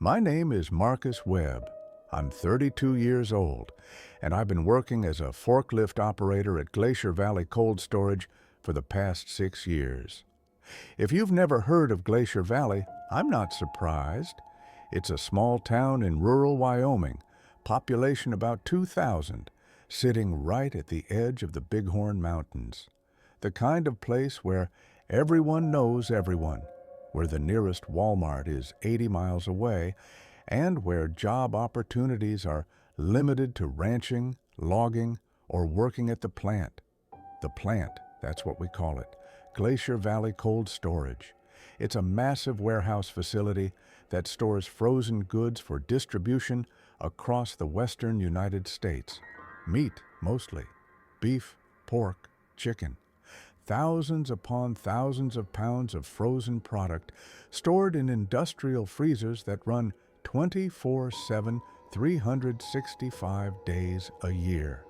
My name is Marcus Webb. I'm 32 years old, and I've been working as a forklift operator at Glacier Valley Cold Storage for the past 6 years. If you've never heard of Glacier Valley, I'm not surprised. It's a small town in rural Wyoming, population about 2,000, sitting right at the edge of the Bighorn Mountains. The kind of place where everyone knows everyone, where the nearest Walmart is 80 miles away, and where job opportunities are limited to ranching, logging, or working at the plant. The plant, that's what we call it, Glacier Valley Cold Storage. It's a massive warehouse facility that stores frozen goods for distribution across the western United States. Meat, mostly. Beef, pork, chicken. Thousands upon thousands of pounds of frozen product stored in industrial freezers that run 24/7, 365 days a year.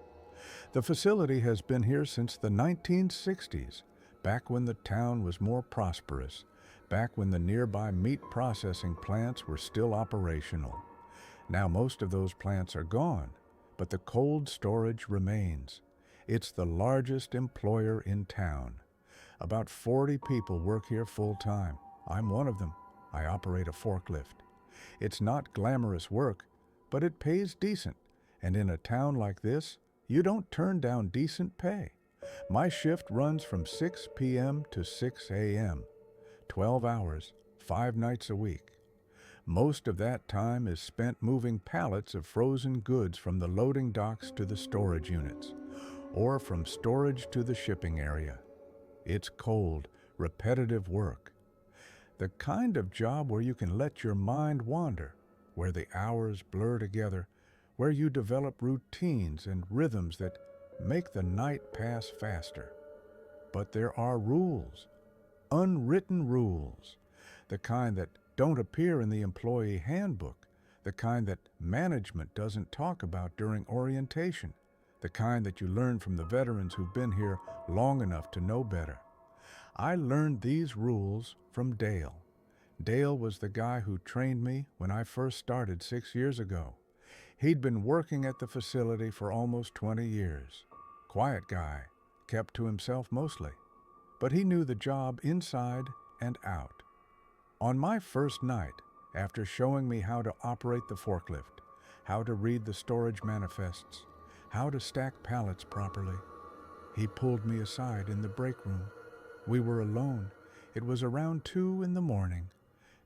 The facility has been here since the 1960s, back when the town was more prosperous, back when the nearby meat processing plants were still operational. Now most of those plants are gone, but the cold storage remains. It's the largest employer in town. About 40 people work here full-time. I'm one of them. I operate a forklift. It's not glamorous work, but it pays decent. And in a town like this, you don't turn down decent pay. My shift runs from 6 p.m. to 6 a.m., 12 hours, 5 nights a week. Most of that time is spent moving pallets of frozen goods from the loading docks to the storage units, or from storage to the shipping area. It's cold, repetitive work. The kind of job where you can let your mind wander, where the hours blur together, where you develop routines and rhythms that make the night pass faster. But there are rules, unwritten rules, the kind that don't appear in the employee handbook, the kind that management doesn't talk about during orientation, the kind that you learn from the veterans who've been here long enough to know better. I learned these rules from Dale. Dale was the guy who trained me when I first started 6 years ago. He'd been working at the facility for almost 20 years. Quiet guy, kept to himself mostly, but he knew the job inside and out. On my first night, after showing me how to operate the forklift, how to read the storage manifests, how to stack pallets properly, he pulled me aside in the break room. We were alone. It was around 2 in the morning.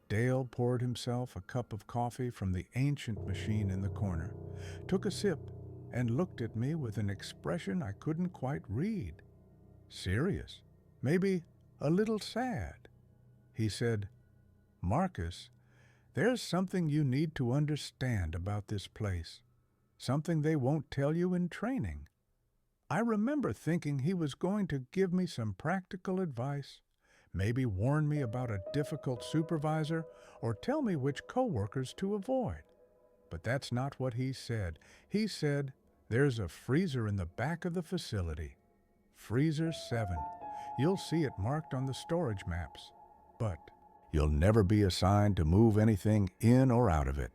Dale poured himself a cup of coffee from the ancient machine in the corner, took a sip, and looked at me with an expression I couldn't quite read. Serious, maybe a little sad. He said, "Marcus, there's something you need to understand about this place, something they won't tell you in training." I remember thinking he was going to give me some practical advice, maybe warn me about a difficult supervisor or tell me which coworkers to avoid. But that's not what he said. He said, "There's a freezer in the back of the facility. Freezer-7. You'll see it marked on the storage maps. But you'll never be assigned to move anything in or out of it.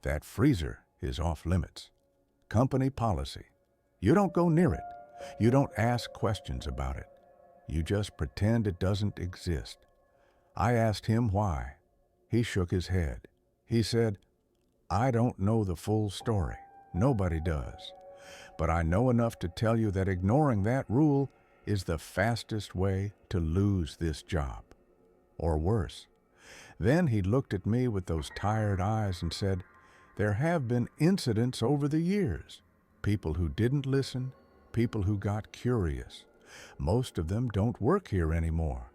That freezer is off limits. Company policy. You don't go near it. You don't ask questions about it. You just pretend it doesn't exist." I asked him why. He shook his head. He said, "I don't know the full story. Nobody does. But I know enough to tell you that ignoring that rule is the fastest way to lose this job. Or worse." Then he looked at me with those tired eyes and said, "There have been incidents over the years. People who didn't listen, people who got curious. Most of them don't work here anymore.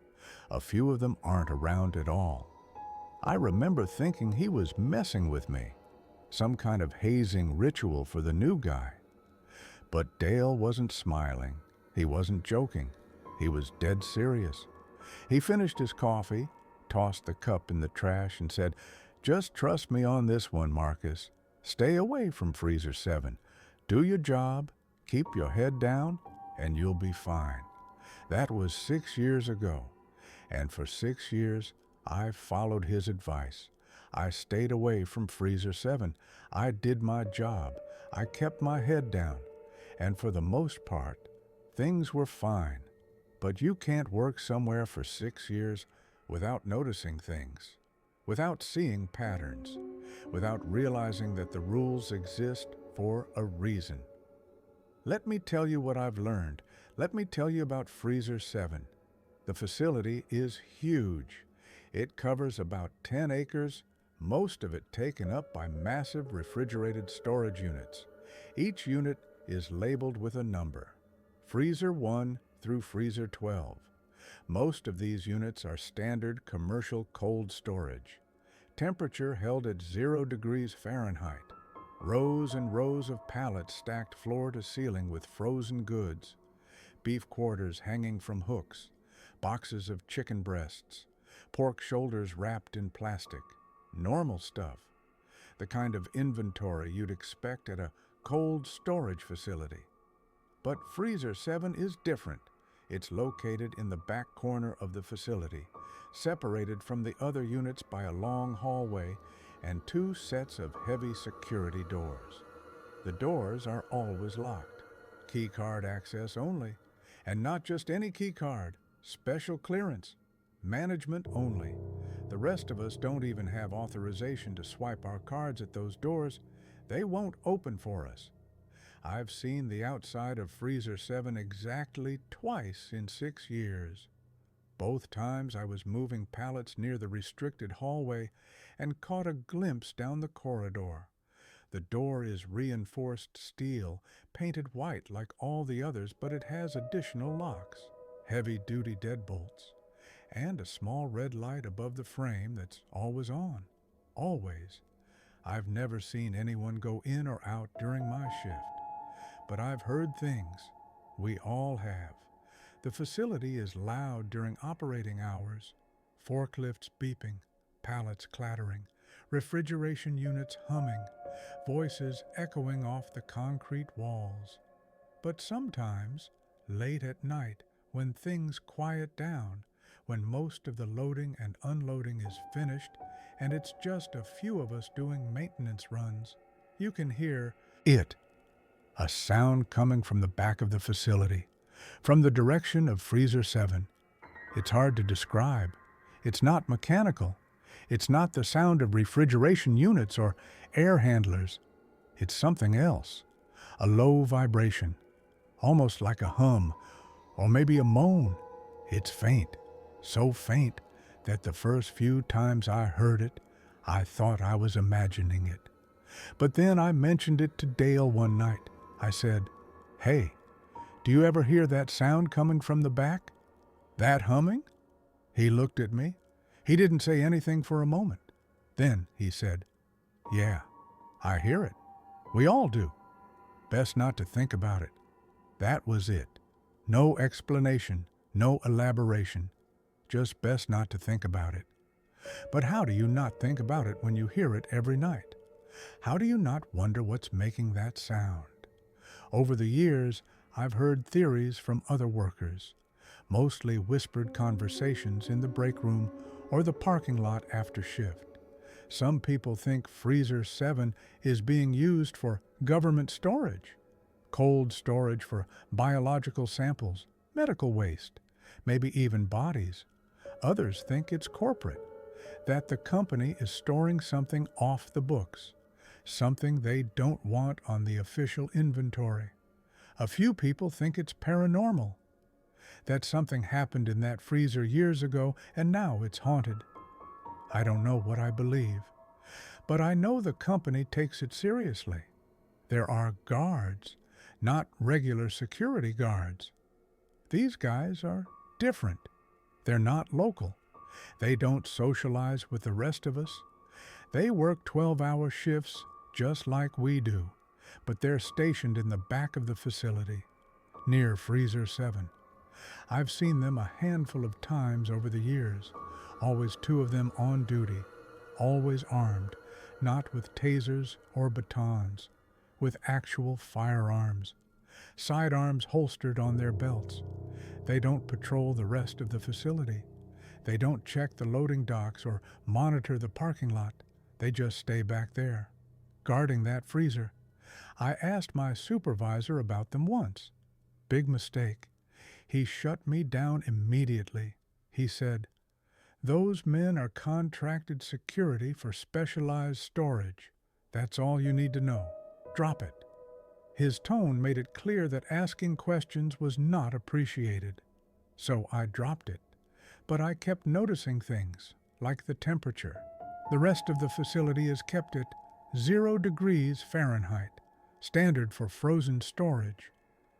A few of them aren't around at all." I remember thinking he was messing with me, some kind of hazing ritual for the new guy. But Dale wasn't smiling. He wasn't joking. He was dead serious. He finished his coffee, tossed the cup in the trash, and said, "Just trust me on this one, Marcus. Stay away from Freezer-7. Do your job, keep your head down, and you'll be fine." That was 6 years ago, and for 6 years, I've followed his advice. I stayed away from Freezer 7. I did my job. I kept my head down. And for the most part, things were fine. But you can't work somewhere for 6 years without noticing things, without seeing patterns, without realizing that the rules exist for a reason. Let me tell you what I've learned. Let me tell you about Freezer 7. The facility is huge. It covers about 10 acres, most of it taken up by massive refrigerated storage units. Each unit is labeled with a number, Freezer 1 through Freezer 12. Most of these units are standard commercial cold storage. Temperature held at 0 degrees Fahrenheit. Rows and rows of pallets stacked floor to ceiling with frozen goods. Beef quarters hanging from hooks. Boxes of chicken breasts. Pork shoulders wrapped in plastic. Normal stuff. The kind of inventory you'd expect at a cold storage facility. But Freezer 7 is different. It's located in the back corner of the facility, separated from the other units by a long hallway and 2 sets of heavy security doors. The doors are always locked. Key card access only. And not just any key card, special clearance. Management only. The rest of us don't even have authorization to swipe our cards at those doors. They won't open for us. I've seen the outside of Freezer 7 exactly twice in 6 years. Both times I was moving pallets near the restricted hallway and caught a glimpse down the corridor. The door is reinforced steel, painted white like all the others, but it has additional locks, heavy-duty deadbolts, and a small red light above the frame that's always on. Always. I've never seen anyone go in or out during my shift. But I've heard things. We all have. The facility is loud during operating hours. Forklifts beeping, pallets clattering, refrigeration units humming, voices echoing off the concrete walls. But sometimes, late at night, when things quiet down, when most of the loading and unloading is finished, and it's just a few of us doing maintenance runs, you can hear it. A sound coming from the back of the facility, from the direction of Freezer 7. It's hard to describe. It's not mechanical. It's not the sound of refrigeration units or air handlers. It's something else. A low vibration, almost like a hum, or maybe a moan. It's faint, so faint that the first few times I heard it, I thought I was imagining it. But then I mentioned it to Dale one night. I said, "Hey, do you ever hear that sound coming from the back? That humming?" He looked at me. He didn't say anything for a moment. Then he said, "Yeah, I hear it. We all do. Best not to think about it." That was it. No explanation, no elaboration. Just best not to think about it. But how do you not think about it when you hear it every night? How do you not wonder what's making that sound? Over the years, I've heard theories from other workers, mostly whispered conversations in the break room or the parking lot after shift. Some people think Freezer 7 is being used for government storage, cold storage for biological samples, medical waste, maybe even bodies. Others think it's corporate, that the company is storing something off the books, something they don't want on the official inventory. A few people think it's paranormal, that something happened in that freezer years ago and now it's haunted. I don't know what I believe, but I know the company takes it seriously. There are guards, not regular security guards. These guys are different. They're not local. They don't socialize with the rest of us. They work 12-hour shifts just like we do, but they're stationed in the back of the facility, near Freezer 7. I've seen them a handful of times over the years, always 2 of them on duty, always armed, not with tasers or batons, with actual firearms, sidearms holstered on their belts. They don't patrol the rest of the facility. They don't check the loading docks or monitor the parking lot. They just stay back there, guarding that freezer. I asked my supervisor about them once. Big mistake. He shut me down immediately. He said, "Those men are contracted security for specialized storage. That's all you need to know. Drop it." His tone made it clear that asking questions was not appreciated. So I dropped it. But I kept noticing things, like the temperature. The rest of the facility is kept at 0 degrees Fahrenheit, standard for frozen storage.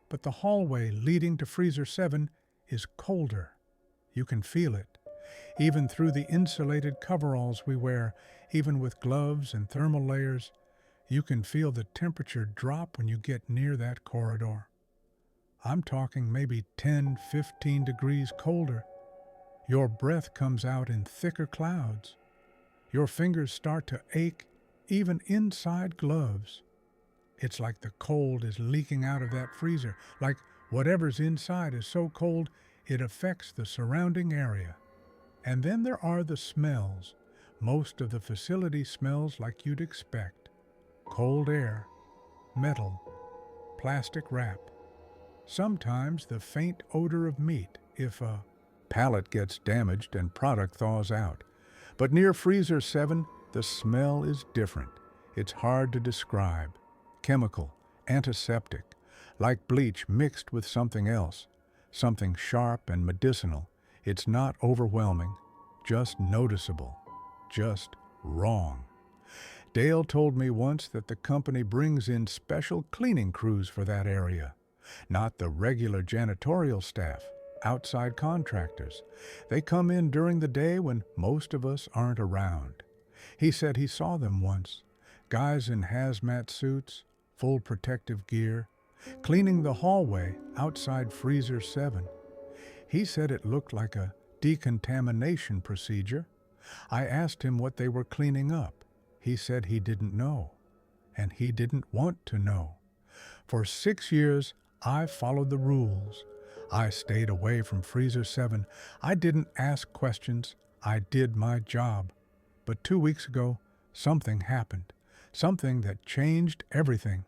But the hallway leading to freezer-7 is colder. You can feel it, even through the insulated coveralls we wear, even with gloves and thermal layers. You can feel the temperature drop when you get near that corridor. I'm talking maybe 10, 15 degrees colder. Your breath comes out in thicker clouds. Your fingers start to ache, even inside gloves. It's like the cold is leaking out of that freezer, like whatever's inside is so cold it affects the surrounding area. And then there are the smells. Most of the facility smells like you'd expect. Cold air, metal, plastic wrap. Sometimes the faint odor of meat if a pallet gets damaged and product thaws out. But near freezer-7, the smell is different. It's hard to describe. Chemical, antiseptic, like bleach mixed with something else, something sharp and medicinal. It's not overwhelming, just noticeable, just wrong. Dale told me once that the company brings in special cleaning crews for that area, not the regular janitorial staff, outside contractors. They come in during the day when most of us aren't around. He said he saw them once, guys in hazmat suits, full protective gear, cleaning the hallway outside freezer-7. He said it looked like a decontamination procedure. I asked him what they were cleaning up. He said he didn't know, and he didn't want to know. For 6 years, I followed the rules. I stayed away from freezer-7. I didn't ask questions. I did my job. But 2 weeks ago, something happened, something that changed everything.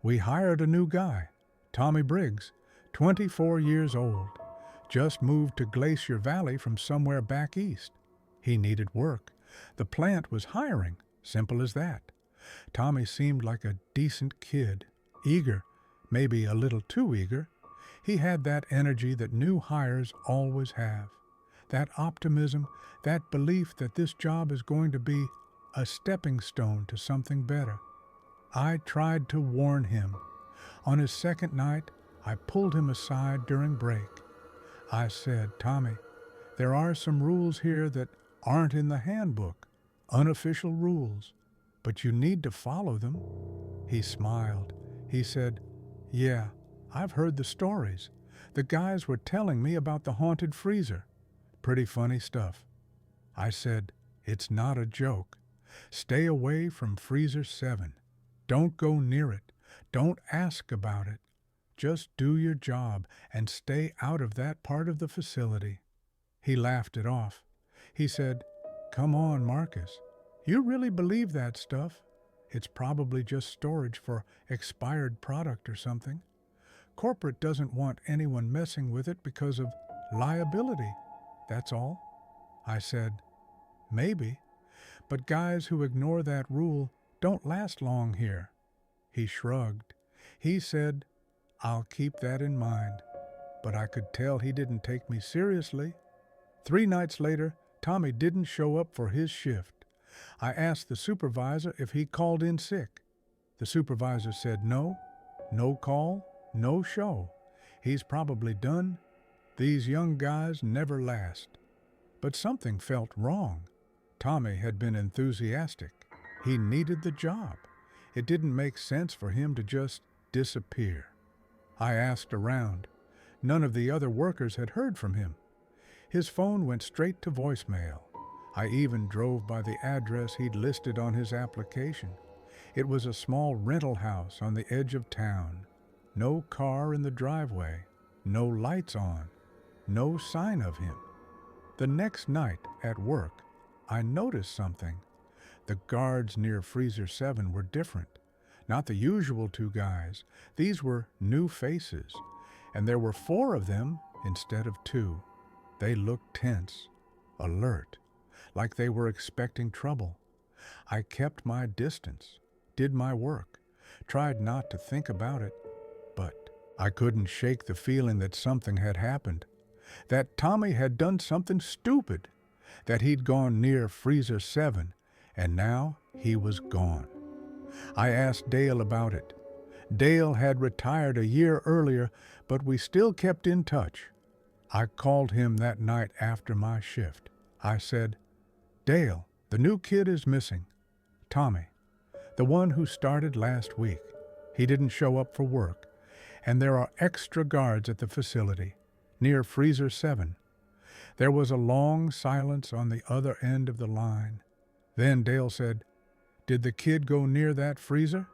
We hired a new guy, Tommy Briggs, 24 years old, just moved to Glacier Valley from somewhere back east. He needed work. The plant was hiring, simple as that. Tommy seemed like a decent kid, eager, maybe a little too eager. He had that energy that new hires always have, that optimism, that belief that this job is going to be a stepping stone to something better. I tried to warn him. On his second night, I pulled him aside during break. I said, "Tommy, there are some rules here that aren't in the handbook, unofficial rules, but you need to follow them." He smiled. He said, "Yeah, I've heard the stories. The guys were telling me about the haunted freezer. Pretty funny stuff." I said, "It's not a joke. Stay away from freezer-7. Don't go near it. Don't ask about it. Just do your job and stay out of that part of the facility." He laughed it off. He said, "Come on, Marcus. You really believe that stuff? It's probably just storage for expired product or something. Corporate doesn't want anyone messing with it because of liability. That's all." I said, "Maybe, but guys who ignore that rule don't last long here." He shrugged. He said, "I'll keep that in mind." But I could tell he didn't take me seriously. 3 nights later, Tommy didn't show up for his shift. I asked the supervisor if he called in sick. The supervisor said no call, no show. He's probably done. These young guys never last. But something felt wrong. Tommy had been enthusiastic. He needed the job. It didn't make sense for him to just disappear. I asked around. None of the other workers had heard from him. His phone went straight to voicemail. I even drove by the address he'd listed on his application. It was a small rental house on the edge of town. No car in the driveway, no lights on, no sign of him. The next night at work, I noticed something. The guards near Freezer 7 were different. Not the usual two guys. These were new faces, and there were 4 of them instead of 2. They looked tense, alert, like they were expecting trouble. I kept my distance, did my work, tried not to think about it, but I couldn't shake the feeling that something had happened, that Tommy had done something stupid, that he'd gone near Freezer 7, and now he was gone. I asked Dale about it. Dale had retired a year earlier, but we still kept in touch. I called him that night after my shift. I said, "Dale, the new kid is missing. Tommy, the one who started last week. He didn't show up for work, and there are extra guards at the facility, near Freezer 7. There was a long silence on the other end of the line. Then Dale said, "Did the kid go near that freezer?"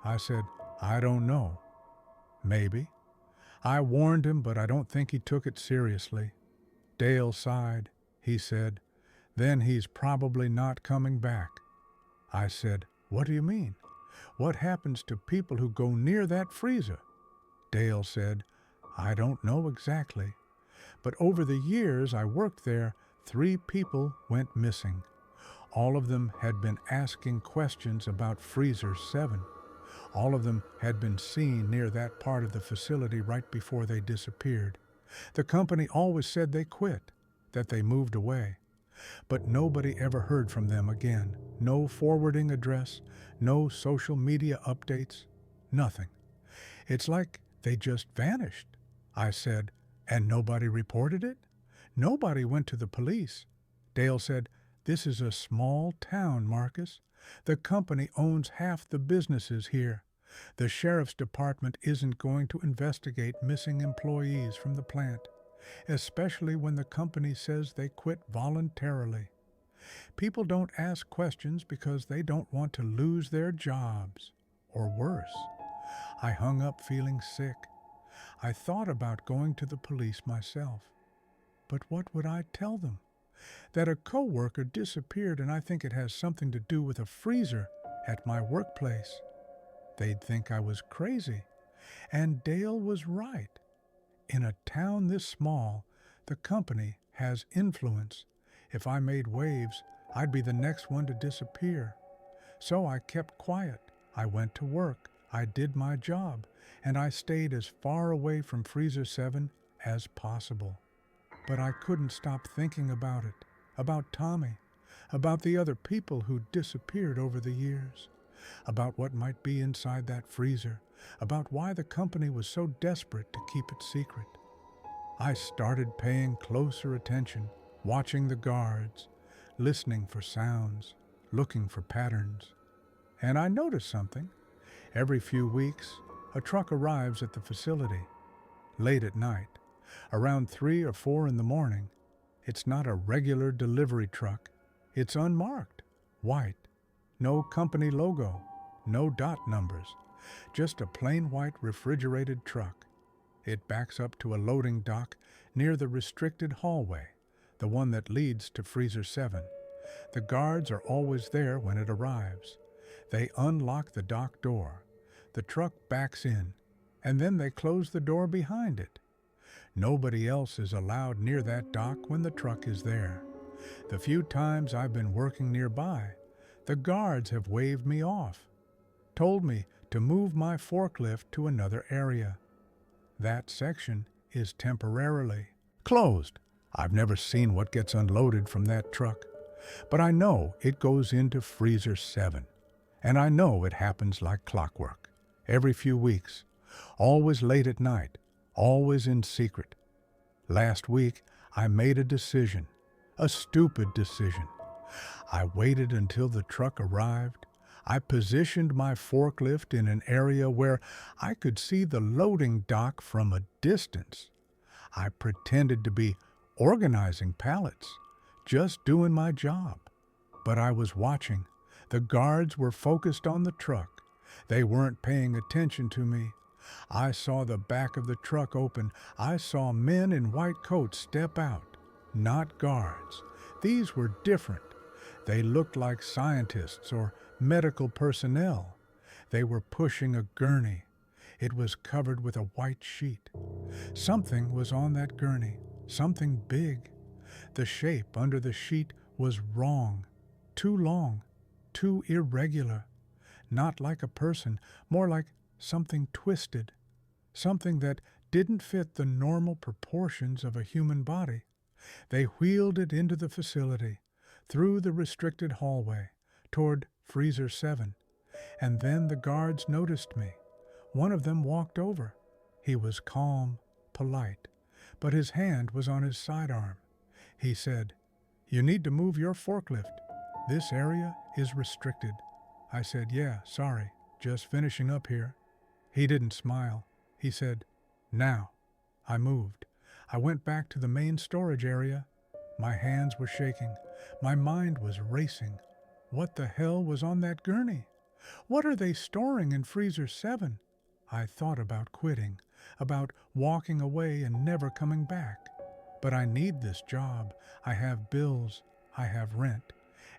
I said, "I don't know. Maybe. I warned him, but I don't think he took it seriously." Dale sighed. He said, "Then he's probably not coming back." I said, "What do you mean? What happens to people who go near that freezer?" Dale said, "I don't know exactly. But over the years I worked there, 3 people went missing. All of them had been asking questions about Freezer 7. All of them had been seen near that part of the facility right before they disappeared. The company always said they quit, that they moved away. But nobody ever heard from them again. No forwarding address, no social media updates, nothing. It's like they just vanished." I said, "And nobody reported it?" "Nobody went to the police." Dale said, "This is a small town, Marcus. The company owns half the businesses here. The sheriff's department isn't going to investigate missing employees from the plant, especially when the company says they quit voluntarily. People don't ask questions because they don't want to lose their jobs, or worse." I hung up feeling sick. I thought about going to the police myself. But what would I tell them? That a coworker disappeared and I think it has something to do with a freezer at my workplace. They'd think I was crazy. And Dale was right. In a town this small, the company has influence. If I made waves, I'd be the next one to disappear. So I kept quiet. I went to work. I did my job. And I stayed as far away from Freezer 7 as possible. But I couldn't stop thinking about it, about Tommy, about the other people who disappeared over the years, about what might be inside that freezer, about why the company was so desperate to keep it secret. I started paying closer attention, watching the guards, listening for sounds, looking for patterns. And I noticed something. Every few weeks, a truck arrives at the facility, late at night. Around 3 or 4 in the morning. It's not a regular delivery truck. It's unmarked, white, no company logo, no dot numbers, just a plain white refrigerated truck. It backs up to a loading dock near the restricted hallway, the one that leads to Freezer 7. The guards are always there when it arrives. They unlock the dock door. The truck backs in, and then they close the door behind it. Nobody else is allowed near that dock when the truck is there. The few times I've been working nearby, the guards have waved me off, told me to move my forklift to another area. That section is temporarily closed. I've never seen what gets unloaded from that truck, but I know it goes into Freezer 7, and I know it happens like clockwork, every few weeks, always late at night, always in secret. Last week, I made a decision, a stupid decision. I waited until the truck arrived. I positioned my forklift in an area where I could see the loading dock from a distance. I pretended to be organizing pallets, just doing my job. But I was watching. The guards were focused on the truck. They weren't paying attention to me. I saw the back of the truck open. I saw men in white coats step out, not guards. These were different. They looked like scientists or medical personnel. They were pushing a gurney. It was covered with a white sheet. Something was on that gurney, something big. The shape under the sheet was wrong, too long, too irregular. Not like a person, more like something twisted, something that didn't fit the normal proportions of a human body. They wheeled it into the facility, through the restricted hallway, toward freezer-7, and then the guards noticed me. One of them walked over. He was calm, polite, but his hand was on his sidearm. He said, "You need to move your forklift. This area is restricted." I said, "Yeah, sorry, just finishing up here." He didn't smile. He said, "Now." I moved. I went back to the main storage area. My hands were shaking. My mind was racing. What the hell was on that gurney? What are they storing in freezer-7? I thought about quitting, about walking away and never coming back. But I need this job. I have bills. I have rent.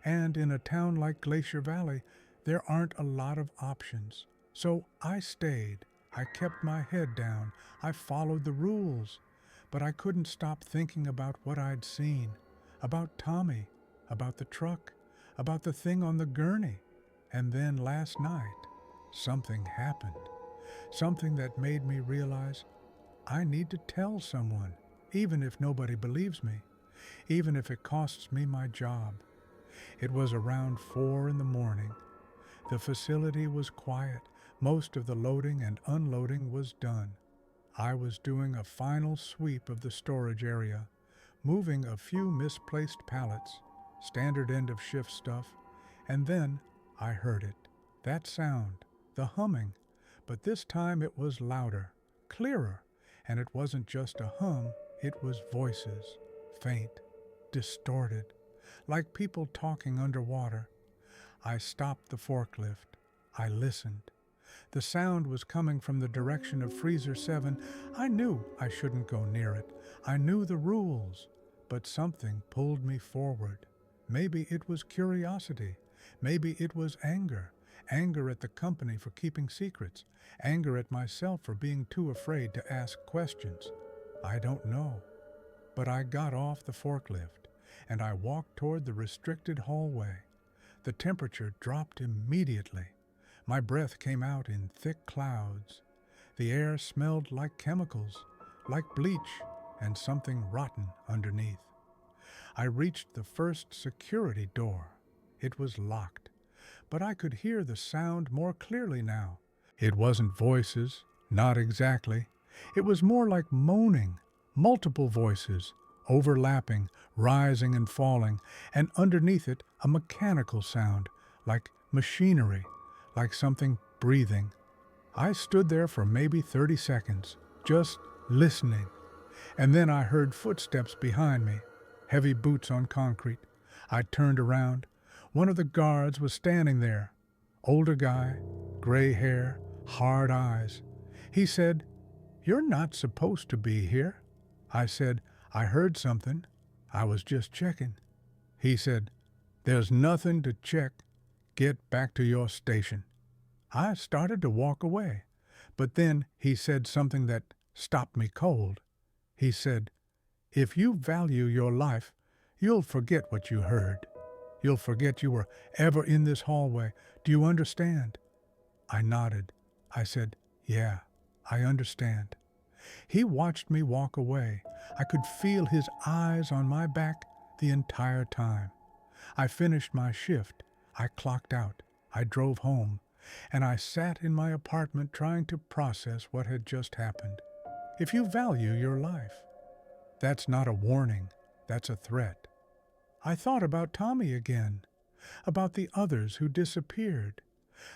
And in a town like Glacier Valley, there aren't a lot of options. So I stayed. I kept my head down. I followed the rules. But I couldn't stop thinking about what I'd seen, about Tommy, about the truck, about the thing on the gurney. And then last night, something happened. Something that made me realize I need to tell someone, even if nobody believes me, even if it costs me my job. It was around 4 in the morning. The facility was quiet. Most of the loading and unloading was done. I was doing a final sweep of the storage area, moving a few misplaced pallets, standard end of shift stuff, and then I heard it. That sound, the humming, but this time it was louder, clearer, and it wasn't just a hum, it was voices, faint, distorted, like people talking underwater. I stopped the forklift. I listened. The sound was coming from the direction of freezer-7. I knew I shouldn't go near it. I knew the rules, but something pulled me forward. Maybe it was curiosity. Maybe it was anger. Anger at the company for keeping secrets. Anger at myself for being too afraid to ask questions. I don't know. But I got off the forklift, and I walked toward the restricted hallway. The temperature dropped immediately. My breath came out in thick clouds. The air smelled like chemicals, like bleach, and something rotten underneath. I reached the first security door. It was locked, but I could hear the sound more clearly now. It wasn't voices, not exactly. It was more like moaning, multiple voices, overlapping, rising and falling, and underneath it a mechanical sound, like machinery, like something breathing. I stood there for maybe 30 seconds, just listening. And then I heard footsteps behind me, heavy boots on concrete. I turned around. One of the guards was standing there. Older guy, gray hair, hard eyes. He said, "You're not supposed to be here." I said, "I heard something. I was just checking." He said, "There's nothing to check. Get back to your station." I started to walk away, but then he said something that stopped me cold. He said, "If you value your life, you'll forget what you heard. You'll forget you were ever in this hallway. Do you understand?" I nodded. I said, "Yeah, I understand." He watched me walk away. I could feel his eyes on my back the entire time. I finished my shift. I clocked out. I drove home, and I sat in my apartment trying to process what had just happened. If you value your life, that's not a warning, that's a threat. I thought about Tommy again, about the others who disappeared,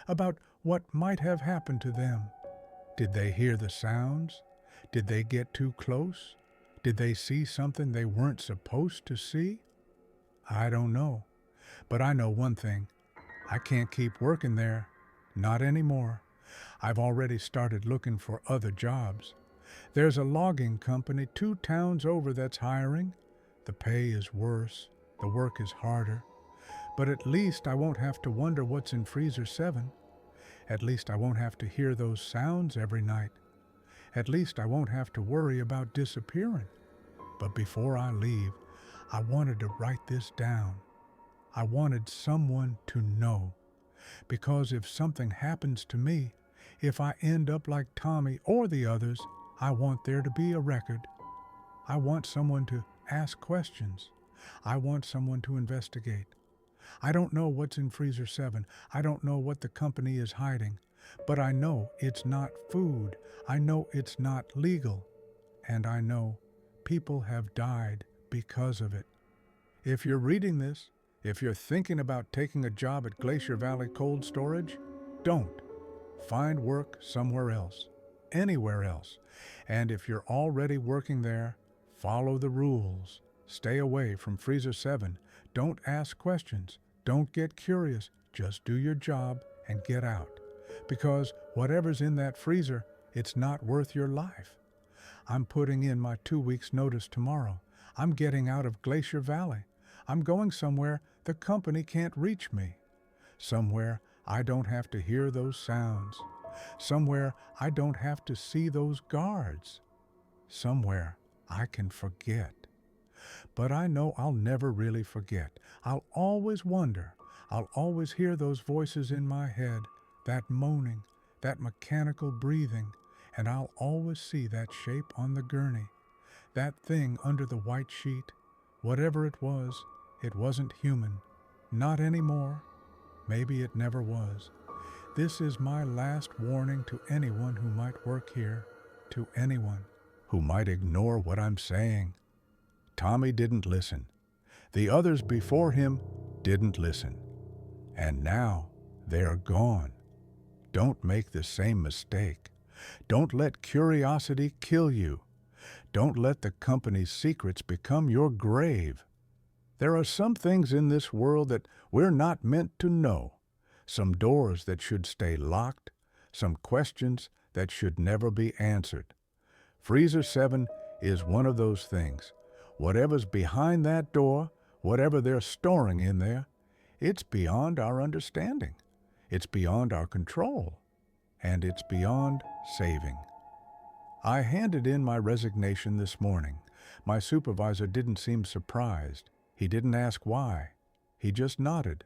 about what might have happened to them. Did they hear the sounds? Did they get too close? Did they see something they weren't supposed to see? I don't know, but I know one thing. I can't keep working there. Not anymore. I've already started looking for other jobs. There's a logging company 2 towns over that's hiring. The pay is worse. The work is harder. But at least I won't have to wonder what's in freezer 7. At least I won't have to hear those sounds every night. At least I won't have to worry about disappearing. But before I leave, I wanted to write this down. I wanted someone to know. Because if something happens to me, if I end up like Tommy or the others, I want there to be a record. I want someone to ask questions. I want someone to investigate. I don't know what's in freezer 7. I don't know what the company is hiding. But I know it's not food. I know it's not legal. And I know people have died because of it. If you're reading this, if you're thinking about taking a job at Glacier Valley Cold Storage, don't. Find work somewhere else, anywhere else. And if you're already working there, follow the rules. Stay away from freezer 7. Don't ask questions. Don't get curious. Just do your job and get out. Because whatever's in that freezer, it's not worth your life. I'm putting in my 2 weeks' notice tomorrow. I'm getting out of Glacier Valley. I'm going somewhere the company can't reach me. Somewhere I don't have to hear those sounds. Somewhere I don't have to see those guards. Somewhere I can forget. But I know I'll never really forget. I'll always wonder. I'll always hear those voices in my head, that moaning, that mechanical breathing, and I'll always see that shape on the gurney, that thing under the white sheet. Whatever it wasn't human. Not anymore. Maybe it never was. This is my last warning to anyone who might work here, to anyone who might ignore what I'm saying. Tommy didn't listen. The others before him didn't listen. And now they're gone. Don't make the same mistake. Don't let curiosity kill you. Don't let the company's secrets become your grave. There are some things in this world that we're not meant to know, some doors that should stay locked, some questions that should never be answered. Freezer 7 is one of those things. Whatever's behind that door, whatever they're storing in there, it's beyond our understanding. It's beyond our control. And it's beyond saving. I handed in my resignation this morning. My supervisor didn't seem surprised. He didn't ask why. He just nodded,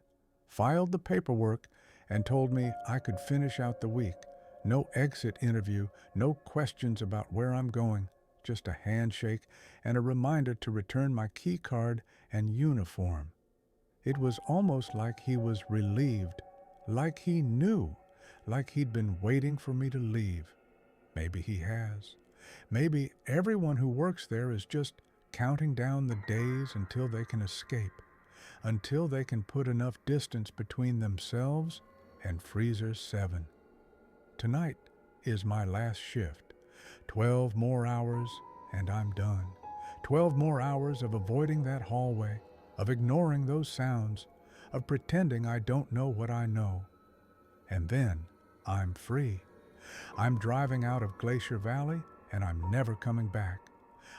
filed the paperwork, and told me I could finish out the week. No exit interview, no questions about where I'm going, just a handshake and a reminder to return my key card and uniform. It was almost like he was relieved, like he knew, like he'd been waiting for me to leave. Maybe he has. Maybe everyone who works there is just counting down the days until they can escape, until they can put enough distance between themselves and freezer 7. Tonight is my last shift. 12 more hours and I'm done. 12 more hours of avoiding that hallway, of ignoring those sounds, of pretending I don't know what I know. And then I'm free. I'm driving out of Glacier Valley and I'm never coming back.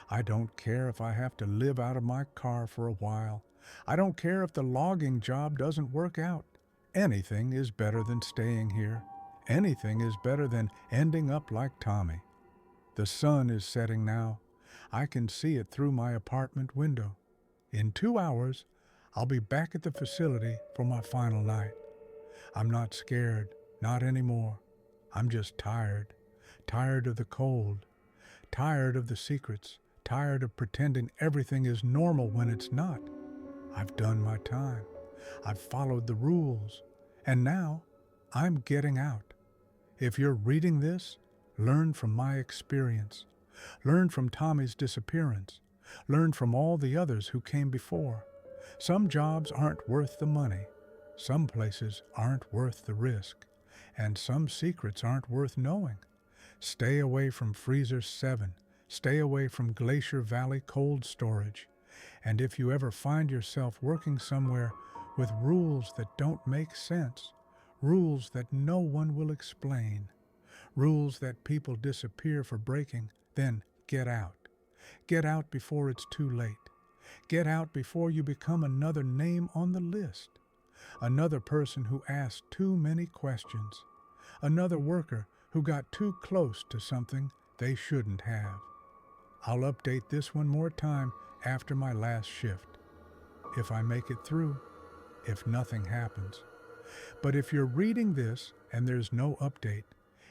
I don't care if I have to live out of my car for a while. I don't care if the logging job doesn't work out. Anything is better than staying here. Anything is better than ending up like Tommy. The sun is setting now. I can see it through my apartment window. In 2 hours, I'll be back at the facility for my final night. I'm not scared, not anymore. I'm just tired. Tired of the cold. Tired of the secrets. Tired of pretending everything is normal when it's not. I've done my time. I've followed the rules. And now, I'm getting out. If you're reading this, learn from my experience. Learn from Tommy's disappearance. Learn from all the others who came before. Some jobs aren't worth the money. Some places aren't worth the risk. And some secrets aren't worth knowing. Stay away from freezer 7. Stay away from Glacier Valley Cold Storage. And if you ever find yourself working somewhere with rules that don't make sense, rules that no one will explain, rules that people disappear for breaking, then get out. Get out before it's too late. Get out before you become another name on the list. Another person who asked too many questions. Another worker who got too close to something they shouldn't have. I'll update this one more time after my last shift. If I make it through, if nothing happens. But if you're reading this and there's no update,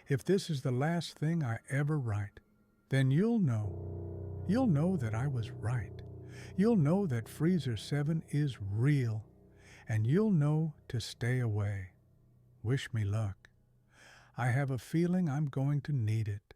if this is the last thing I ever write, then you'll know. You'll know that I was right. You'll know that Freezer7 is real. And you'll know to stay away. Wish me luck. I have a feeling I'm going to need it.